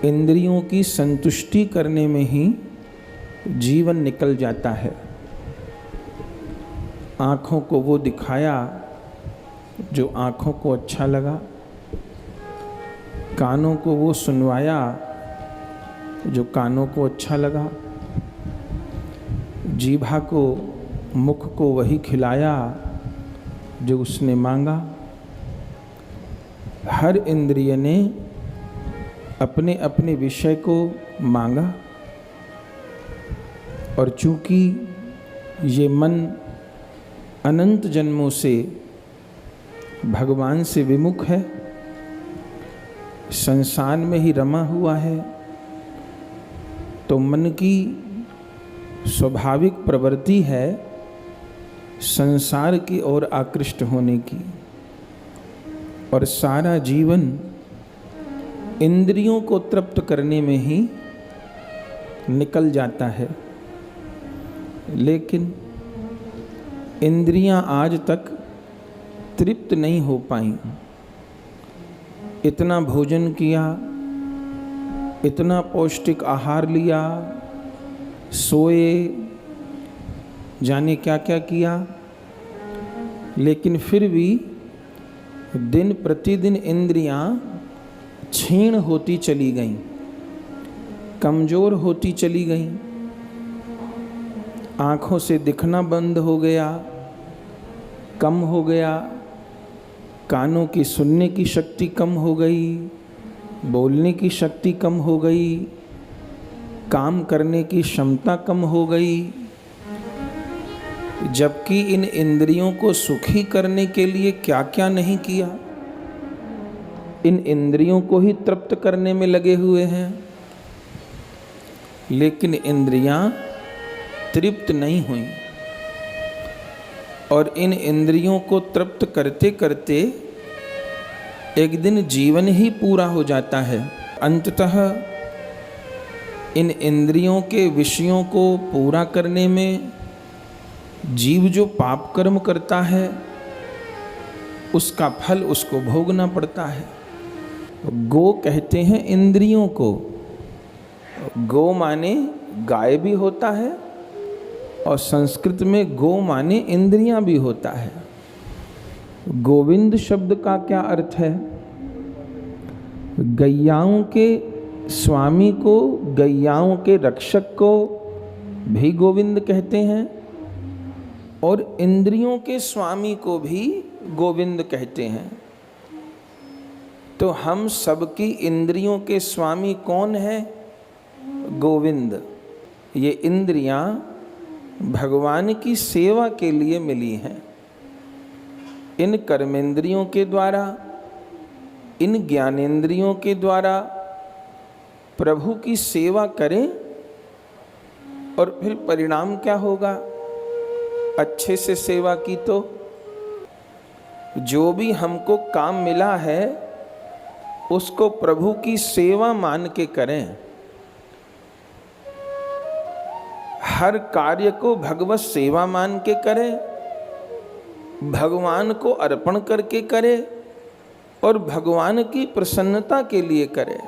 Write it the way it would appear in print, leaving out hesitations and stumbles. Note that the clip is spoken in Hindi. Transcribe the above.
इंद्रियों की संतुष्टि करने में ही जीवन निकल जाता है। आँखों को वो दिखाया जो आँखों को अच्छा लगा, कानों को वो सुनवाया जो कानों को अच्छा लगा, जीभा को, मुख को वही खिलाया जो उसने मांगा। हर इंद्रिय ने अपने अपने विषय को मांगा, और चूंकि ये मन अनंत जन्मों से भगवान से विमुख है, संसार में ही रमा हुआ है, तो मन की स्वाभाविक प्रवृत्ति है संसार की ओर आकृष्ट होने की, और सारा जीवन इंद्रियों को तृप्त करने में ही निकल जाता है। लेकिन इंद्रियां आज तक तृप्त नहीं हो पाईं। इतना भोजन किया, इतना पौष्टिक आहार लिया, सोए, जाने क्या क्या किया, लेकिन फिर भी दिन प्रतिदिन इंद्रियां क्षीण होती चली गईं, कमजोर होती चली गईं। आँखों से दिखना बंद हो गया, कम हो गया, कानों की सुनने की शक्ति कम हो गई, बोलने की शक्ति कम हो गई, काम करने की क्षमता कम हो गई। जबकि इन इंद्रियों को सुखी करने के लिए क्या क्या नहीं किया, इन इंद्रियों को ही तृप्त करने में लगे हुए हैं। लेकिन इंद्रियां तृप्त नहीं हुई, और इन इंद्रियों को तृप्त करते करते एक दिन जीवन ही पूरा हो जाता है। अंततः इन इंद्रियों के विषयों को पूरा करने में जीव जो पाप कर्म करता है उसका फल उसको भोगना पड़ता है। गो कहते हैं इंद्रियों को। गो माने गाय भी होता है, और संस्कृत में गो माने इंद्रियां भी होता है। गोविंद शब्द का क्या अर्थ है? गैयाओं के स्वामी को, गैयाओं के रक्षक को भी गोविंद कहते हैं, और इंद्रियों के स्वामी को भी गोविंद कहते हैं। तो हम सबकी इंद्रियों के स्वामी कौन है? गोविंद। ये इंद्रियां भगवान की सेवा के लिए मिली हैं। इन कर्मेंद्रियों के द्वारा, इन ज्ञानेंद्रियों के द्वारा प्रभु की सेवा करें, और फिर परिणाम क्या होगा? अच्छे से सेवा की तो जो भी हमको काम मिला है उसको प्रभु की सेवा मान के करें। हर कार्य को भगवत सेवा मान के करें, भगवान को अर्पण करके करें, और भगवान की प्रसन्नता के लिए करें।